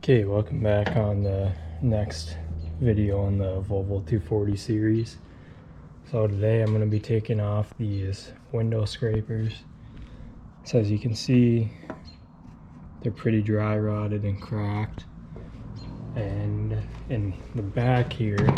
Okay, welcome back on the next video on the Volvo 240 series. So today I'm going to be taking off these window scrapers. So as you can see, they're pretty dry rotted and cracked. And in the back here,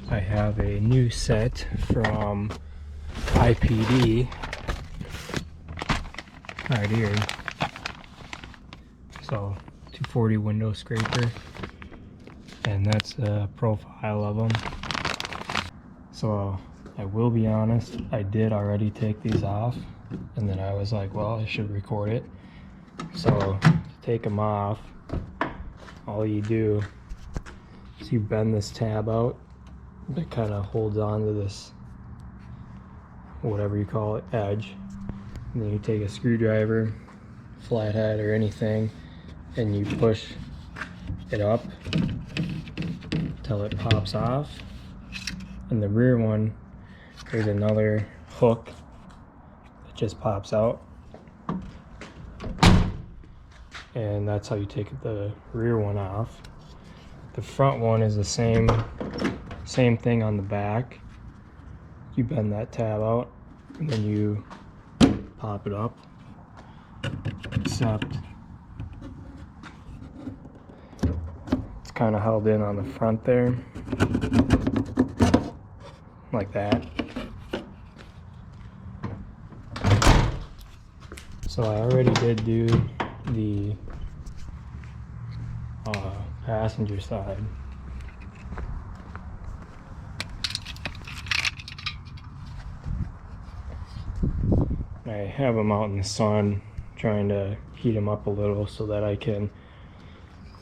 I have a new set from IPD right here. So 240 window scraper, and that's a profile of them. So I will be honest, I did already take these off, and then I was like, well, I should record it. So to take them off, all you do is you bend this tab out that kind of holds on to this, whatever you call it, edge, and then you take a screwdriver, flathead or anything, and you push it up till it pops off. And the rear one, there's another hook that just pops out, and that's how you take the rear one off. The front one is the same thing on the back. You bend that tab out and then you pop it up, except it's kind of held in on the front there, like that. So I already did do the passenger side. I have them out in the sun, trying to heat them up a little so that I can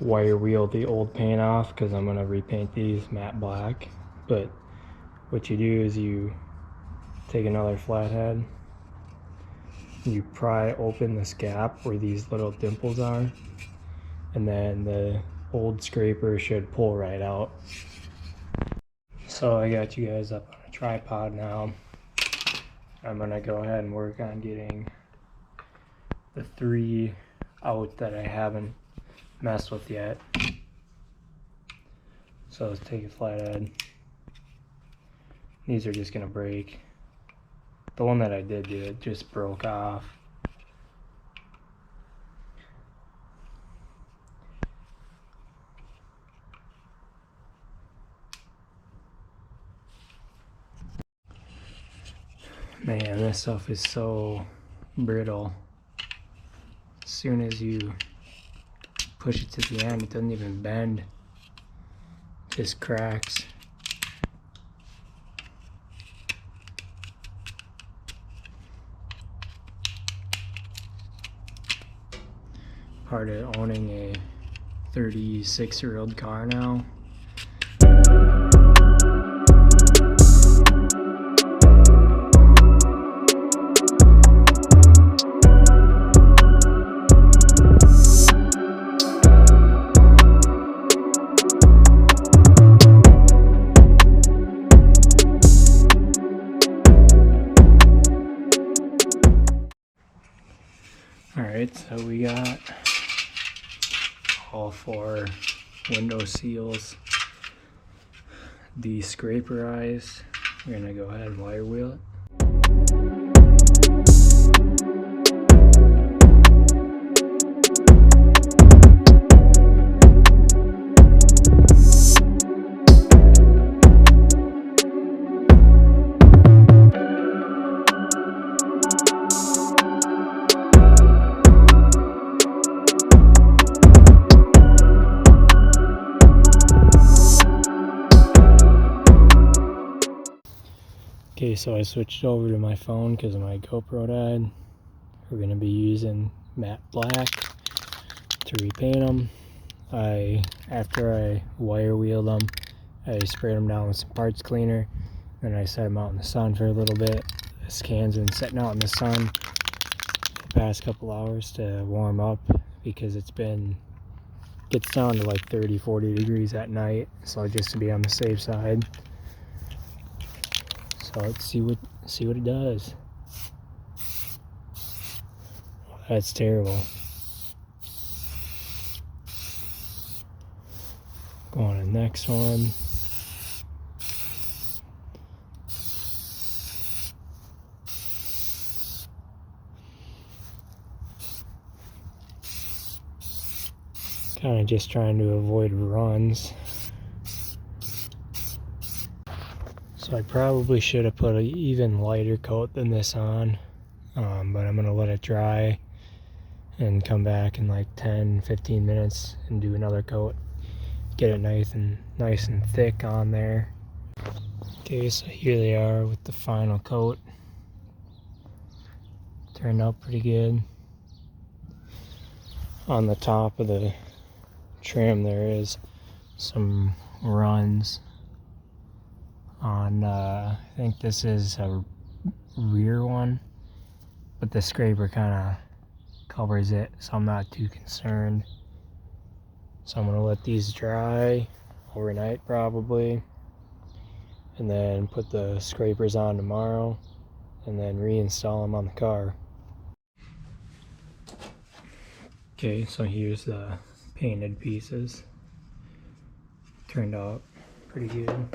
wire wheel the old paint off, because I'm going to repaint these matte black. But what you do is you take another flathead, you pry open this gap where these little dimples are, and then the old scraper should pull right out. So I got you guys up on a tripod now. I'm gonna go ahead and work on getting the 3 out that I haven't messed with yet. So let's take a flathead. These are just gonna break. The one that I did do, it just broke off. Man, this stuff is so brittle. As soon as you push it to the end, it doesn't even bend. It just cracks. Part of owning a 36-year-old car now. Alright, so we got all 4 window seals de-scraperized. We're gonna go ahead and wire wheel it. Okay, so I switched over to my phone because my GoPro died. We're going to be using matte black to repaint them. After I wire wheeled them, I sprayed them down with some parts cleaner. Then I set them out in the sun for a little bit. This can's been sitting out in the sun for the past couple hours to warm up, because gets down to like 30-40 degrees at night. So just to be on the safe side. So let's see what it does. That's terrible. next one. Kind of just trying to avoid runs. So I probably should have put an even lighter coat than this on, but I'm gonna let it dry and come back in like 10-15 minutes and do another coat. Get it nice and thick on there. Okay, so here they are with the final coat. Turned out pretty good. On the top of the trim there is some runs on I think this is a rear one, but the scraper kind of covers it, so I'm not too concerned. So I'm gonna let these dry overnight probably, and then put the scrapers on tomorrow and then reinstall them on the car. Okay, so here's the painted pieces. Turned out pretty good.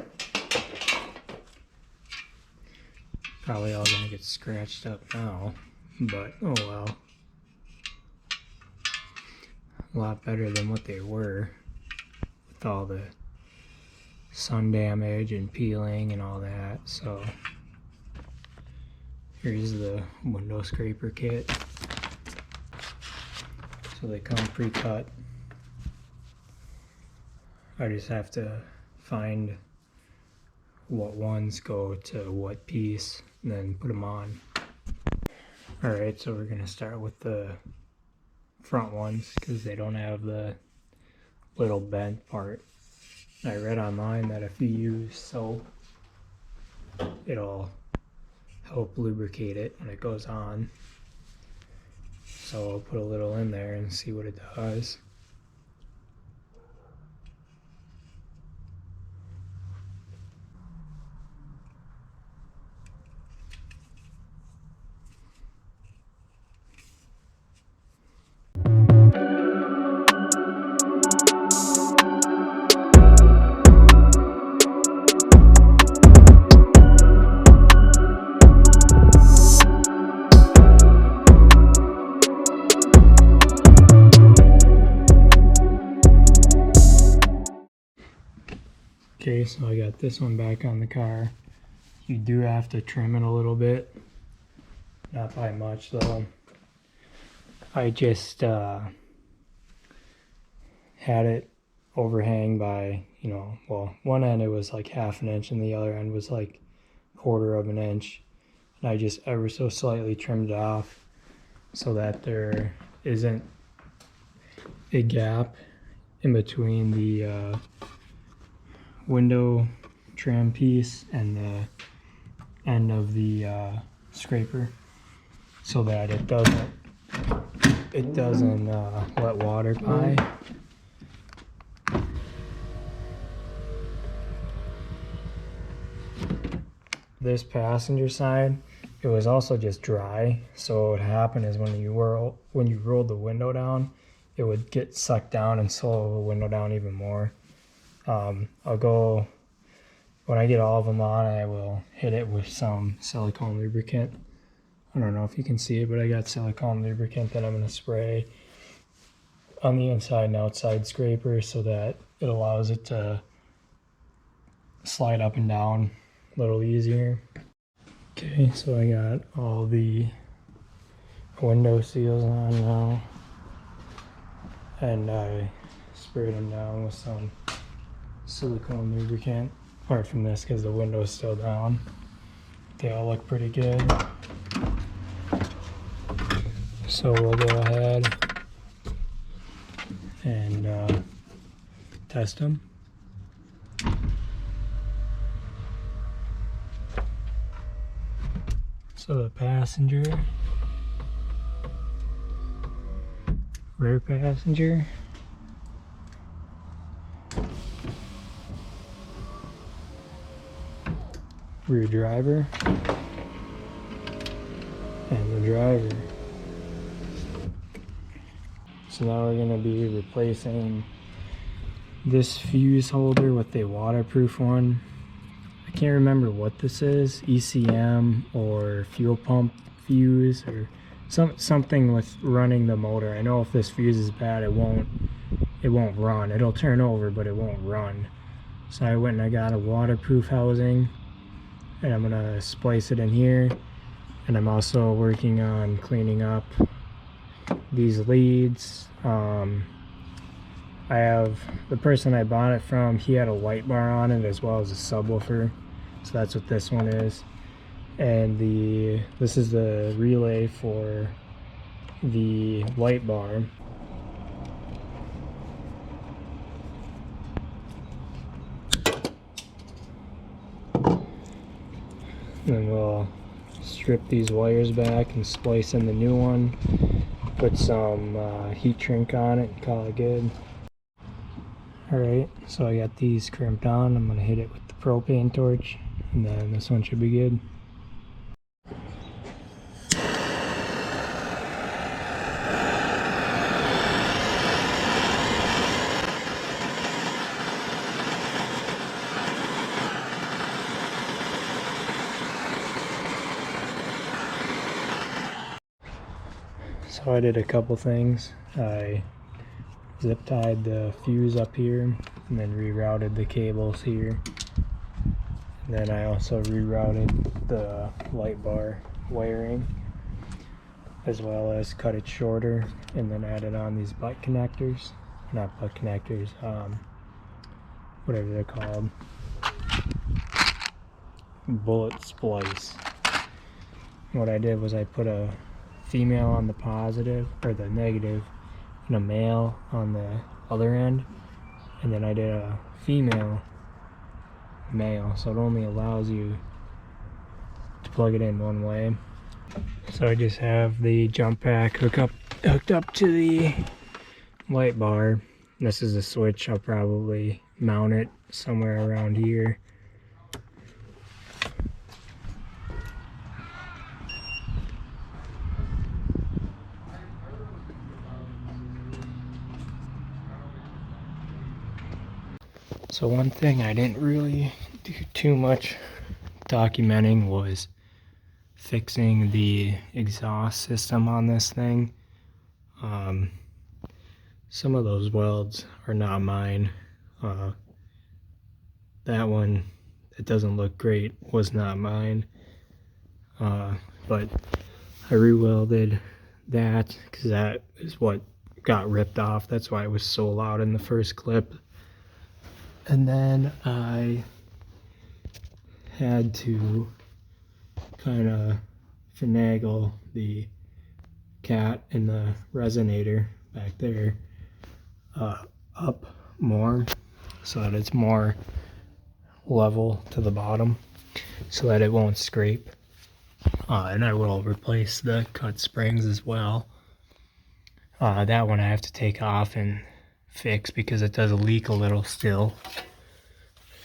Probably all gonna get scratched up now, but oh well. A lot better than what they were with all the sun damage and peeling and all that. So here's the window scraper kit. So they come pre-cut. I just have to find what ones go to what piece and then put them on. Alright, so we're gonna start with the front ones because they don't have the little bent part. I read online that if you use soap, it'll help lubricate it when it goes on. So I'll put a little in there and see what it does. Okay, so I got this one back on the car. You do have to trim it a little bit. Not by much though. I just had it overhang by, well, one end it was like 1/2 inch and the other end was like 1/4 inch. And I just ever so slightly trimmed it off so that there isn't a gap in between the window trim piece and the end of the scraper, so that it doesn't let water by. This passenger side, it was also just dry, so what would happen is when you rolled the window down, it would get sucked down and slow the window down even more. I'll go, when I get all of them on, I will hit it with some silicone lubricant. I don't know if you can see it, but I got silicone lubricant that I'm going to spray on the inside and outside scraper so that it allows it to slide up and down a little easier. Okay, so I got all the window seals on now, and I sprayed them down with some silicone lubricant, apart from this because the window's still down. They all look pretty good. So we'll go ahead and test them. So the passenger, rear passenger, rear driver, and the driver. So now we're going to be replacing this fuse holder with the waterproof one. I can't remember what this is, ECM or fuel pump fuse or something with running the motor. I know if this fuse is bad, it won't run. It'll turn over, but it won't run. So I went and I got a waterproof housing, and I'm gonna splice it in here. And I'm also working on cleaning up these leads. I have the person I bought it from, he had a light bar on it as well as a subwoofer, so that's what this one is. And this is the relay for the light bar. And we'll strip these wires back and splice in the new one, put some heat shrink on it and call it good. Alright, so I got these crimped on. I'm going to hit it with the propane torch, and then this one should be good. So I did a couple things. I zip tied the fuse up here and then rerouted the cables here. And then I also rerouted the light bar wiring, as well as cut it shorter and then added on these butt connectors. Not butt connectors, whatever they're called. Bullet splice. What I did was I put a female on the positive or the negative and a male on the other end, and then I did a female male, so it only allows you to plug it in one way. So I just have the jump pack hooked up to the light bar. This is a switch. I'll probably mount it somewhere around here. So one thing I didn't really do too much documenting was fixing the exhaust system on this thing. Some of those welds are not mine. That one, it doesn't look great, was not mine. But I re-welded that because that is what got ripped off. That's why it was so loud in the first clip. And then I had to kind of finagle the cat and the resonator back there up more so that it's more level to the bottom so that it won't scrape. And I will replace the cut springs as well. That one I have to take off and fix because it does leak a little still.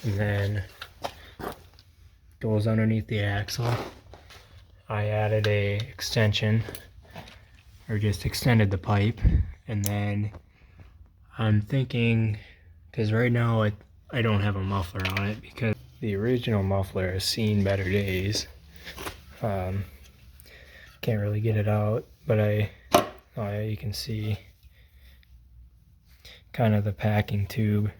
And then goes underneath the axle. I added a extension, or just extended the pipe, and then I'm thinking, because right now I don't have a muffler on it because the original muffler has seen better days. Can't really get it out, but oh yeah, you can see kind of the packing tube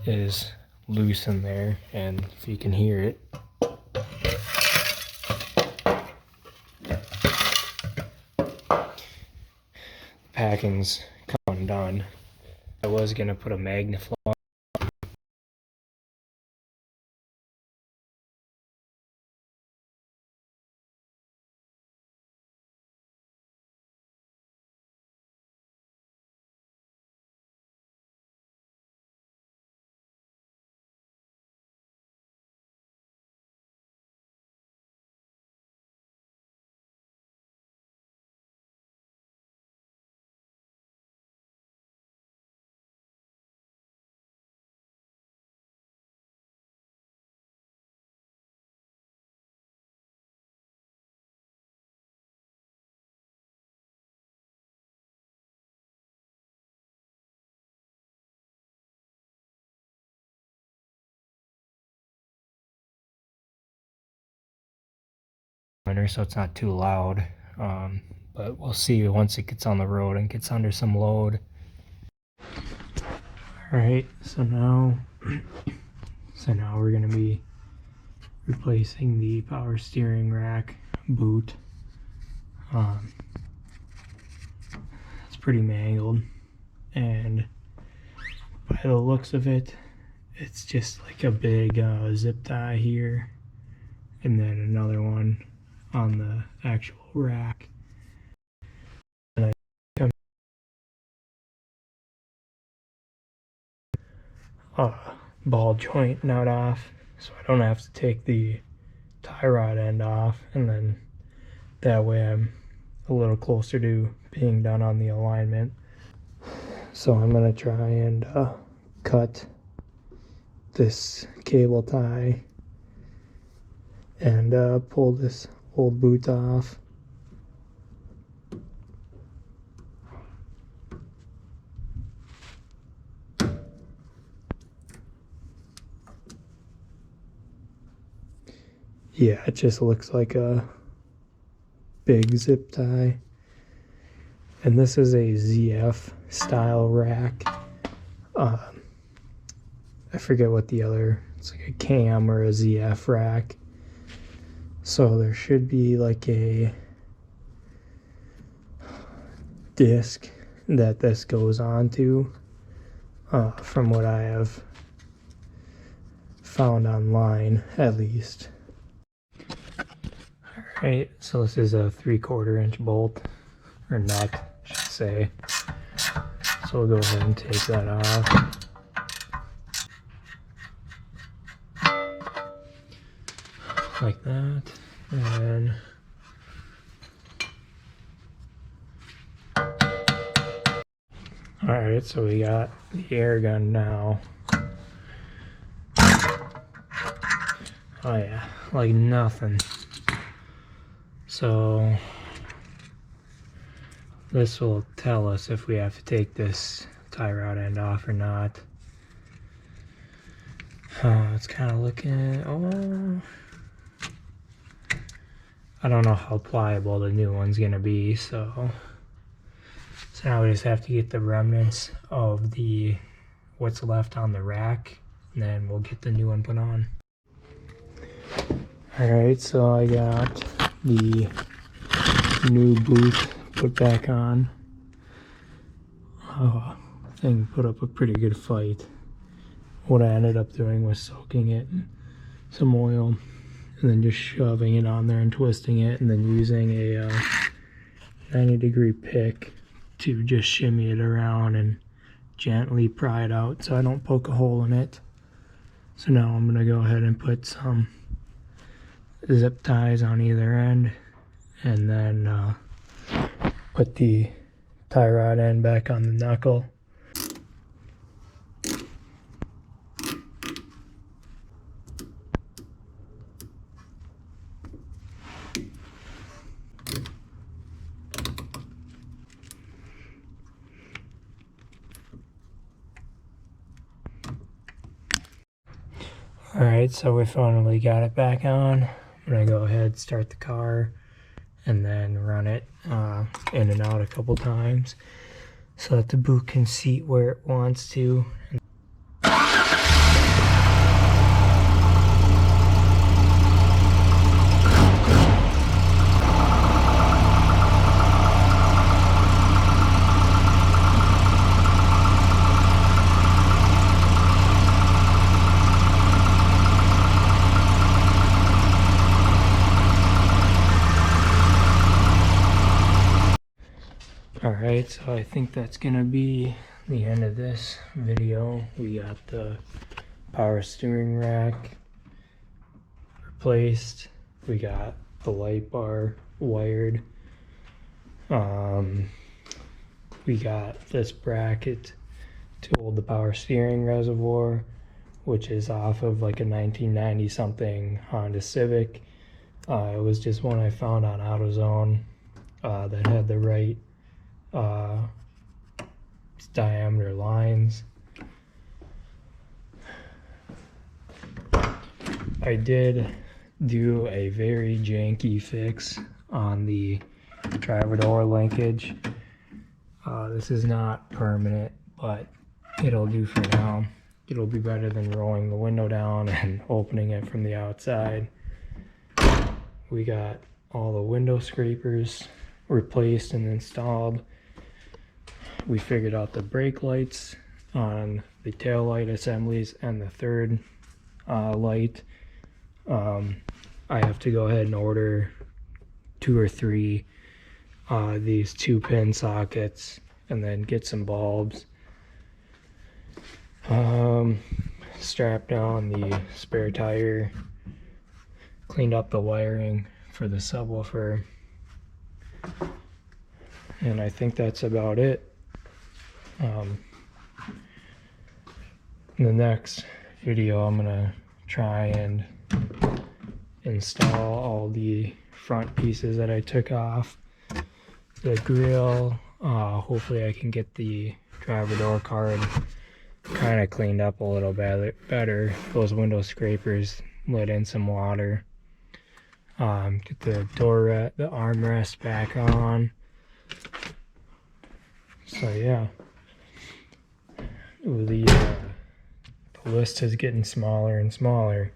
is loose in there, and if you can hear it, packing's undone. I was gonna put a magniflow so it's not too loud. But we'll see once it gets on the road and gets under some load. Alright, so now we're gonna be replacing the power steering rack boot. It's pretty mangled, and by the looks of it, it's just like a big zip tie here, and then another one on the actual rack. And ball joint not off, so I don't have to take the tie rod end off, and then that way I'm a little closer to being done on the alignment. So I'm gonna try and cut this cable tie and pull this old boot off. Yeah, it just looks like a big zip tie. And this is a ZF style rack. I forget what the other, it's like a cam or a ZF rack. So there should be like a disc that this goes onto, from what I have found online at least. Alright, so this is a 3/4 inch bolt, or nut, I should say. So we'll go ahead and take that off. Like that, and then alright, so we got the air gun now. Oh yeah, like nothing. So this will tell us if we have to take this tie rod end off or not. It's kind of looking, oh, I don't know how pliable the new one's gonna be, so now we just have to get the remnants of the what's left on the rack, and then we'll get the new one put on. Alright, so I got the new boot put back on. Oh, thing put up a pretty good fight. What I ended up doing was soaking it in some oil and then just shoving it on there and twisting it, and then using a 90-degree pick to just shimmy it around and gently pry it out so I don't poke a hole in it. So now I'm going to go ahead and put some zip ties on either end, and then put the tie rod end back on the knuckle. Alright, so we finally got it back on. I'm gonna go ahead, start the car, and then run it in and out a couple times so that the boot can seat where it wants to. Alright, so I think that's gonna be the end of this video. We got the power steering rack replaced. We got the light bar wired. We got this bracket to hold the power steering reservoir, which is off of like a 1990 something Honda Civic. It was just one I found on AutoZone that had the right diameter lines. I did do a very janky fix on the driver door linkage. This is not permanent, but it'll do for now. It'll be better than rolling the window down and opening it from the outside. We got all the window scrapers replaced and installed. We figured out the brake lights on the tail light assemblies and the third light. I have to go ahead and order 2 or 3 these 2-pin sockets and then get some bulbs. Strapped down the spare tire, cleaned up the wiring for the subwoofer, and I think that's about it. In the next video, I'm gonna try and install all the front pieces that I took off the grill. Hopefully I can get the driver door card kind of cleaned up a little better. Those window scrapers let in some water. Get the the armrest back on. So yeah, the list is getting smaller and smaller.